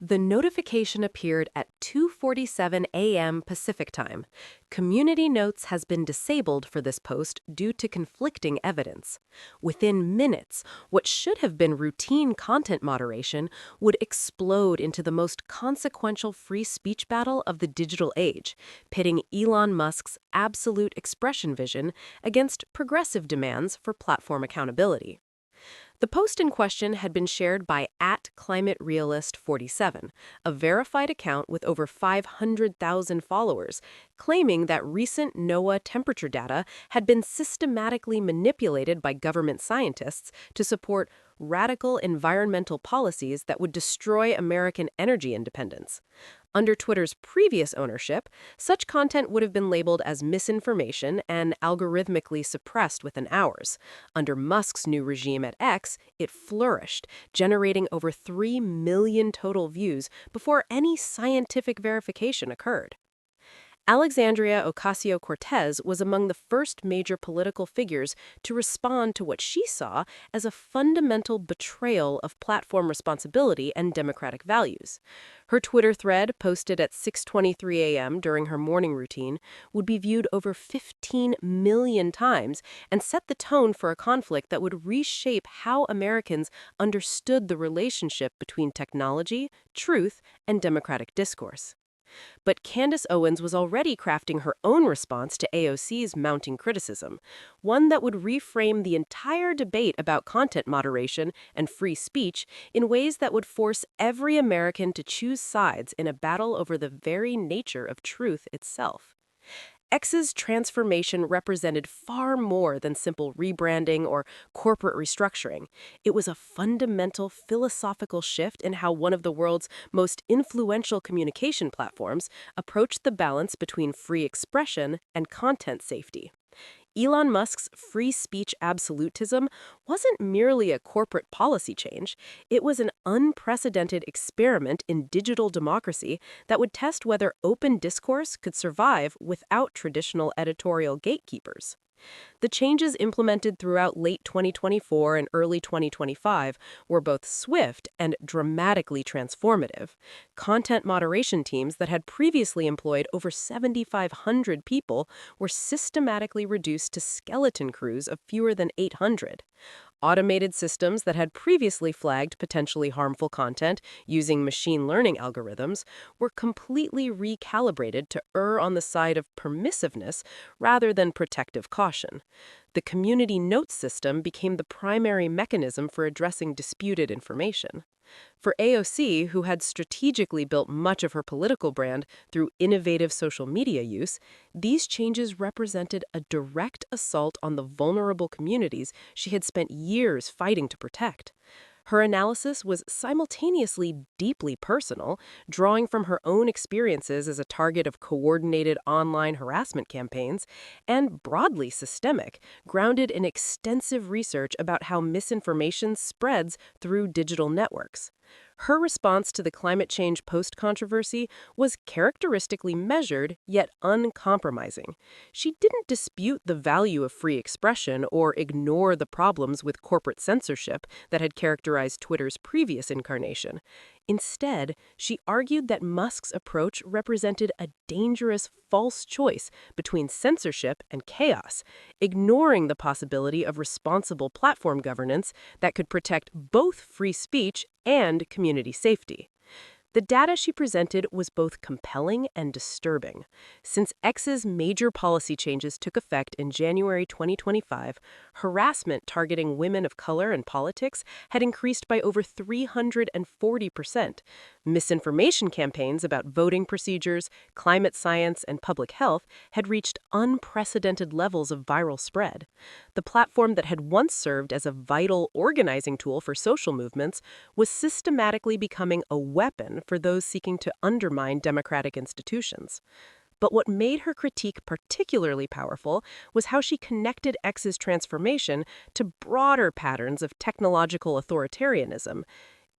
The notification appeared at 2:47 a.m. Pacific Time. Community Notes has been disabled for this post due to conflicting evidence. Within minutes, what should have been routine content moderation would explode into the most consequential free speech battle of the digital age, pitting Elon Musk's absolute expression vision against progressive demands for platform accountability. The post in question had been shared by @ClimateRealist47, a verified account with over 500,000 followers, claiming that recent NOAA temperature data had been systematically manipulated by government scientists to support radical environmental policies that would destroy American energy independence. Under Twitter's previous ownership, such content would have been labeled as misinformation and algorithmically suppressed within hours. Under Musk's new regime at X, it flourished, generating over 3 million total views before any scientific verification occurred. Alexandria Ocasio-Cortez was among the first major political figures to respond to what she saw as a fundamental betrayal of platform responsibility and democratic values. Her Twitter thread, posted at 6:23 a.m. during her morning routine, would be viewed over 15 million times and set the tone for a conflict that would reshape how Americans understood the relationship between technology, truth, and democratic discourse. But Candace Owens was already crafting her own response to AOC's mounting criticism, one that would reframe the entire debate about content moderation and free speech in ways that would force every American to choose sides in a battle over the very nature of truth itself. X's transformation represented far more than simple rebranding or corporate restructuring. It was a fundamental philosophical shift in how one of the world's most influential communication platforms approached the balance between free expression and content safety. Elon Musk's free speech absolutism wasn't merely a corporate policy change, it was an unprecedented experiment in digital democracy that would test whether open discourse could survive without traditional editorial gatekeepers. The changes implemented throughout late 2024 and early 2025 were both swift and dramatically transformative. Content moderation teams that had previously employed over 7,500 people were systematically reduced to skeleton crews of fewer than 800. Automated systems that had previously flagged potentially harmful content using machine learning algorithms were completely recalibrated to err on the side of permissiveness rather than protective caution. The community notes system became the primary mechanism for addressing disputed information. For AOC, who had strategically built much of her political brand through innovative social media use, these changes represented a direct assault on the vulnerable communities she had spent years fighting to protect. Her analysis was simultaneously deeply personal, drawing from her own experiences as a target of coordinated online harassment campaigns, and broadly systemic, grounded in extensive research about how misinformation spreads through digital networks. Her response to the climate change post-controversy was characteristically measured, yet uncompromising. She didn't dispute the value of free expression or ignore the problems with corporate censorship that had characterized Twitter's previous incarnation. Instead, she argued that Musk's approach represented a dangerous false choice between censorship and chaos, ignoring the possibility of responsible platform governance that could protect both free speech and community safety. The data she presented was both compelling and disturbing. Since X's major policy changes took effect in January 2025, harassment targeting women of color in politics had increased by over 340%. Misinformation campaigns about voting procedures, climate science, and public health had reached unprecedented levels of viral spread. The platform that had once served as a vital organizing tool for social movements was systematically becoming a weapon for those seeking to undermine democratic institutions. But what made her critique particularly powerful was how she connected X's transformation to broader patterns of technological authoritarianism.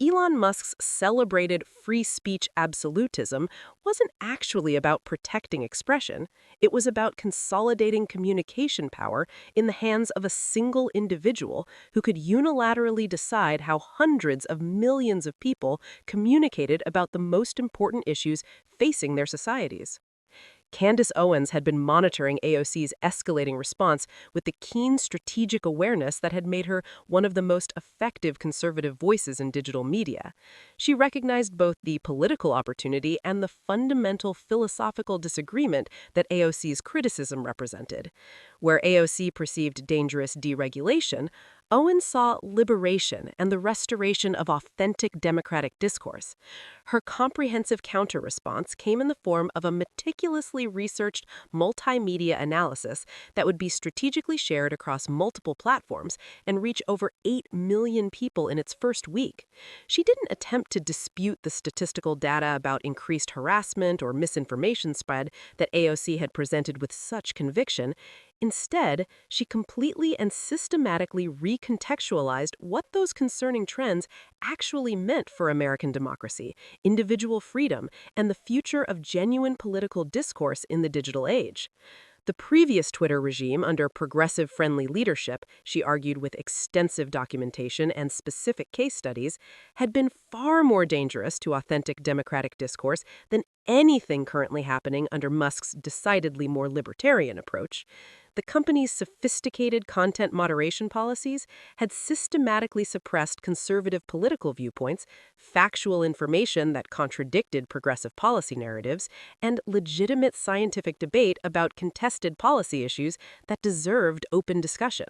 Elon Musk's celebrated free speech absolutism wasn't actually about protecting expression. It was about consolidating communication power in the hands of a single individual who could unilaterally decide how hundreds of millions of people communicated about the most important issues facing their societies. Candace Owens had been monitoring AOC's escalating response with the keen strategic awareness that had made her one of the most effective conservative voices in digital media. She recognized both the political opportunity and the fundamental philosophical disagreement that AOC's criticism represented. Where AOC perceived dangerous deregulation, Owens saw liberation and the restoration of authentic democratic discourse. Her comprehensive counter-response came in the form of a meticulously researched multimedia analysis that would be strategically shared across multiple platforms and reach over 8 million people in its first week. She didn't attempt to dispute the statistical data about increased harassment or misinformation spread that AOC had presented with such conviction. Instead, she completely and systematically recontextualized what those concerning trends actually meant for American democracy, individual freedom, and the future of genuine political discourse in the digital age. The previous Twitter regime, under progressive-friendly leadership, she argued with extensive documentation and specific case studies, had been far more dangerous to authentic democratic discourse than anything currently happening under Musk's decidedly more libertarian approach. The company's sophisticated content moderation policies had systematically suppressed conservative political viewpoints, factual information that contradicted progressive policy narratives, and legitimate scientific debate about contested policy issues that deserved open discussion.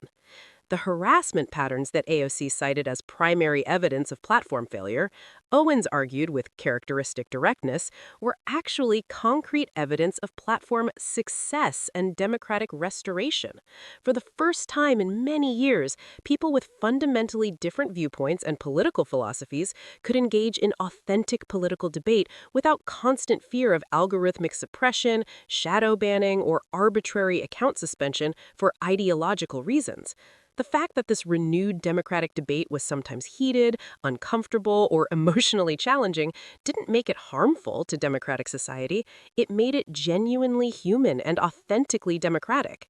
The harassment patterns that AOC cited as primary evidence of platform failure, Owens argued with characteristic directness, were actually concrete evidence of platform success and democratic restoration. For the first time in many years, people with fundamentally different viewpoints and political philosophies could engage in authentic political debate without constant fear of algorithmic suppression, shadow banning, or arbitrary account suspension for ideological reasons. The fact that this renewed democratic debate was sometimes heated, uncomfortable, or emotionally challenging didn't make it harmful to democratic society. It made it genuinely human and authentically democratic.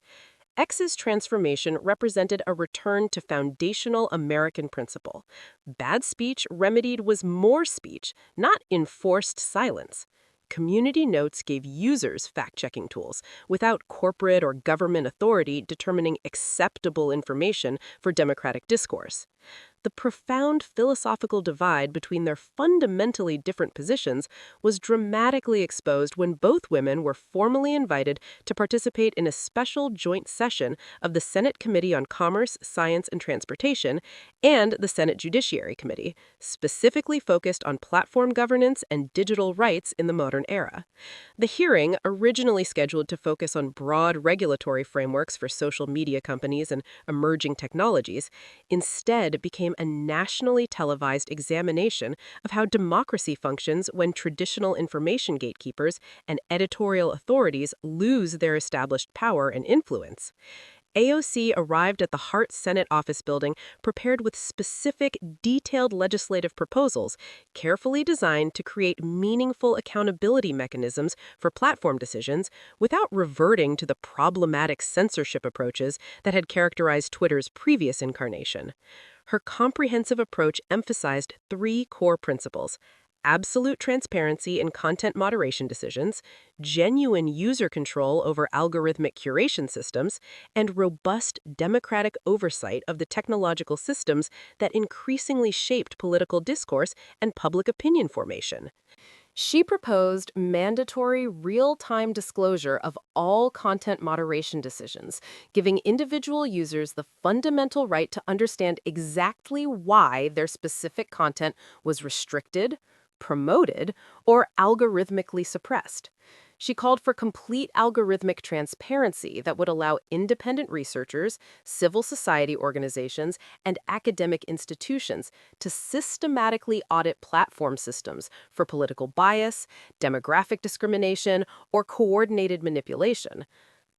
X's transformation represented a return to foundational American principle. Bad speech remedied was more speech, not enforced silence. Community notes gave users fact-checking tools, without corporate or government authority determining acceptable information for democratic discourse. The profound philosophical divide between their fundamentally different positions was dramatically exposed when both women were formally invited to participate in a special joint session of the Senate Committee on Commerce, Science, and Transportation and the Senate Judiciary Committee, specifically focused on platform governance and digital rights in the modern era. The hearing, originally scheduled to focus on broad regulatory frameworks for social media companies and emerging technologies, instead became a nationally televised examination of how democracy functions when traditional information gatekeepers and editorial authorities lose their established power and influence. AOC arrived at the Hart Senate office building prepared with specific, detailed legislative proposals, carefully designed to create meaningful accountability mechanisms for platform decisions without reverting to the problematic censorship approaches that had characterized Twitter's previous incarnation. Her comprehensive approach emphasized three core principles: absolute transparency in content moderation decisions, genuine user control over algorithmic curation systems, and robust democratic oversight of the technological systems that increasingly shaped political discourse and public opinion formation. She proposed mandatory real-time disclosure of all content moderation decisions, giving individual users the fundamental right to understand exactly why their specific content was restricted, promoted, or algorithmically suppressed. She called for complete algorithmic transparency that would allow independent researchers, civil society organizations, and academic institutions to systematically audit platform systems for political bias, demographic discrimination, or coordinated manipulation.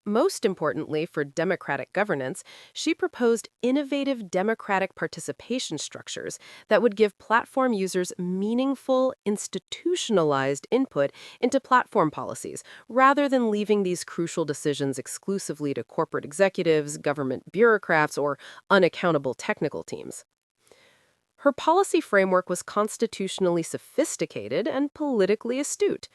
Most importantly, for democratic governance, she proposed innovative democratic participation structures that would give platform users meaningful, institutionalized input into platform policies, rather than leaving these crucial decisions exclusively to corporate executives, government bureaucrats, or unaccountable technical teams. Her policy framework was constitutionally sophisticated and politically astute.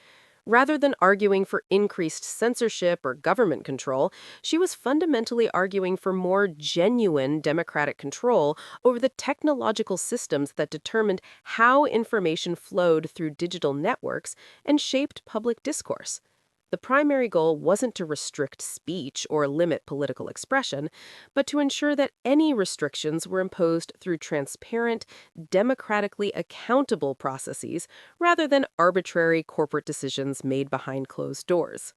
Rather than arguing for increased censorship or government control, she was fundamentally arguing for more genuine democratic control over the technological systems that determined how information flowed through digital networks and shaped public discourse. The primary goal wasn't to restrict speech or limit political expression, but to ensure that any restrictions were imposed through transparent, democratically accountable processes rather than arbitrary corporate decisions made behind closed doors.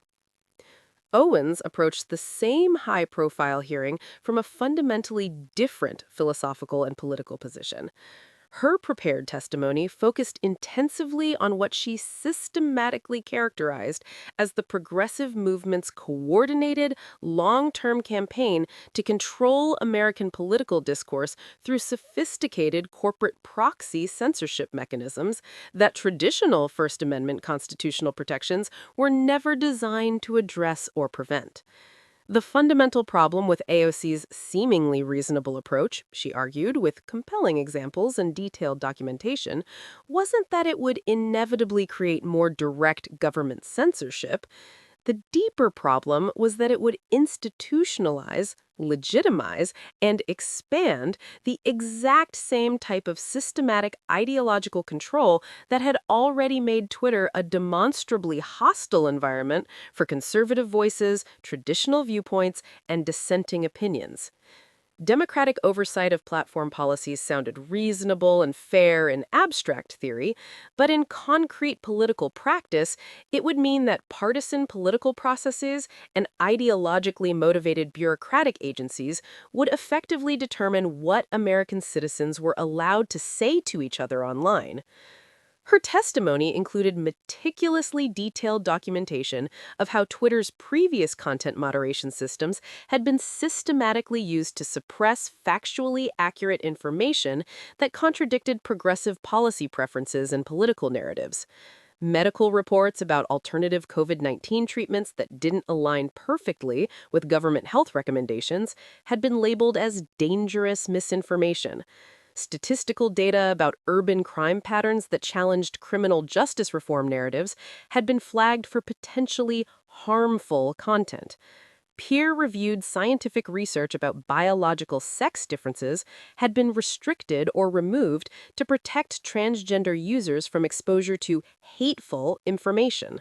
Owens approached the same high profile hearing from a fundamentally different philosophical and political position. Her prepared testimony focused intensively on what she systematically characterized as the progressive movement's coordinated, long-term campaign to control American political discourse through sophisticated corporate proxy censorship mechanisms that traditional First Amendment constitutional protections were never designed to address or prevent. The fundamental problem with AOC's seemingly reasonable approach, she argued, with compelling examples and detailed documentation, wasn't that it would inevitably create more direct government censorship. The deeper problem was that it would institutionalize, legitimize, and expand the exact same type of systematic ideological control that had already made Twitter a demonstrably hostile environment for conservative voices, traditional viewpoints, and dissenting opinions. Democratic oversight of platform policies sounded reasonable and fair in abstract theory, but in concrete political practice, it would mean that partisan political processes and ideologically motivated bureaucratic agencies would effectively determine what American citizens were allowed to say to each other online. Her testimony included meticulously detailed documentation of how Twitter's previous content moderation systems had been systematically used to suppress factually accurate information that contradicted progressive policy preferences and political narratives. Medical reports about alternative COVID-19 treatments that didn't align perfectly with government health recommendations had been labeled as dangerous misinformation. Statistical data about urban crime patterns that challenged criminal justice reform narratives had been flagged for potentially harmful content. Peer-reviewed scientific research about biological sex differences had been restricted or removed to protect transgender users from exposure to hateful information.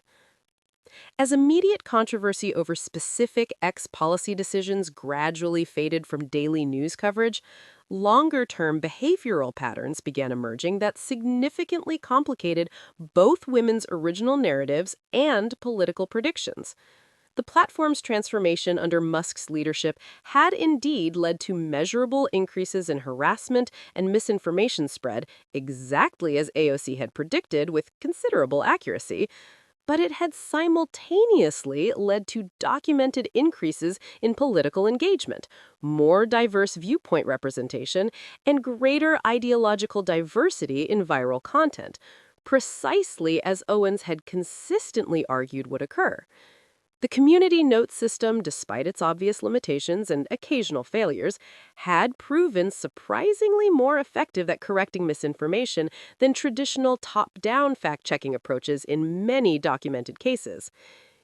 As immediate controversy over specific ex-policy decisions gradually faded from daily news coverage, longer-term behavioral patterns began emerging that significantly complicated both women's original narratives and political predictions. The platform's transformation under Musk's leadership had indeed led to measurable increases in harassment and misinformation spread, exactly as AOC had predicted with considerable accuracy, but it had simultaneously led to documented increases in political engagement, more diverse viewpoint representation, and greater ideological diversity in viral content, precisely as Owens had consistently argued would occur. The community note system, despite its obvious limitations and occasional failures, had proven surprisingly more effective at correcting misinformation than traditional top-down fact-checking approaches in many documented cases.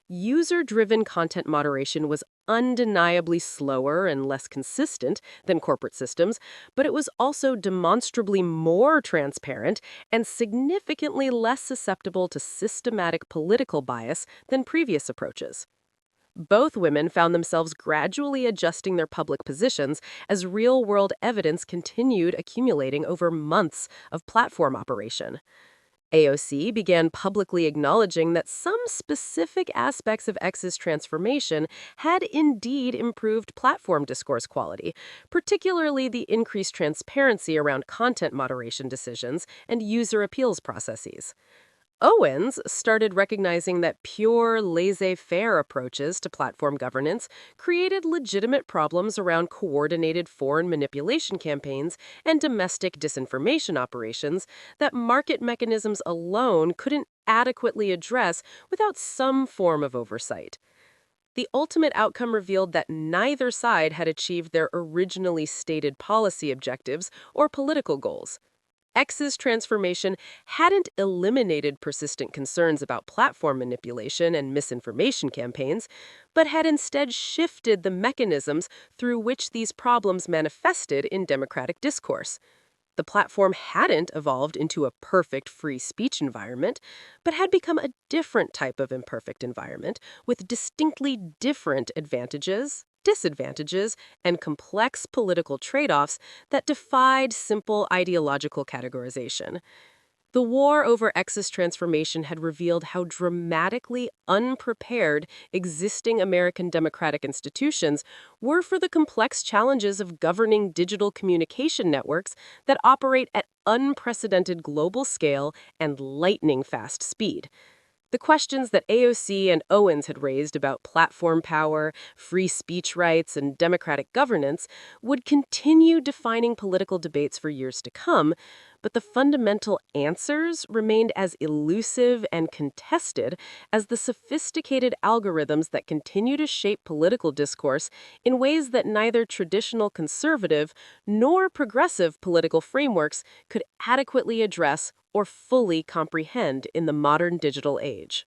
User-driven content moderation was undeniably slower and less consistent than corporate systems, but it was also demonstrably more transparent and significantly less susceptible to systematic political bias than previous approaches. Both women found themselves gradually adjusting their public positions as real-world evidence continued accumulating over months of platform operation. AOC began publicly acknowledging that some specific aspects of X's transformation had indeed improved platform discourse quality, particularly the increased transparency around content moderation decisions and user appeals processes. Owens started recognizing that pure, laissez-faire approaches to platform governance created legitimate problems around coordinated foreign manipulation campaigns and domestic disinformation operations that market mechanisms alone couldn't adequately address without some form of oversight. The ultimate outcome revealed that neither side had achieved their originally stated policy objectives or political goals. X's transformation hadn't eliminated persistent concerns about platform manipulation and misinformation campaigns, but had instead shifted the mechanisms through which these problems manifested in democratic discourse. The platform hadn't evolved into a perfect free speech environment, but had become a different type of imperfect environment with distinctly different advantages, disadvantages, and complex political trade offs that defied simple ideological categorization. The war over X's transformation had revealed how dramatically unprepared existing American democratic institutions were for the complex challenges of governing digital communication networks that operate at unprecedented global scale and lightning fast speed. The questions that AOC and Owens had raised about platform power, free speech rights, and democratic governance would continue defining political debates for years to come, but the fundamental answers remained as elusive and contested as the sophisticated algorithms that continue to shape political discourse in ways that neither traditional conservative nor progressive political frameworks could adequately address or fully comprehend in the modern digital age.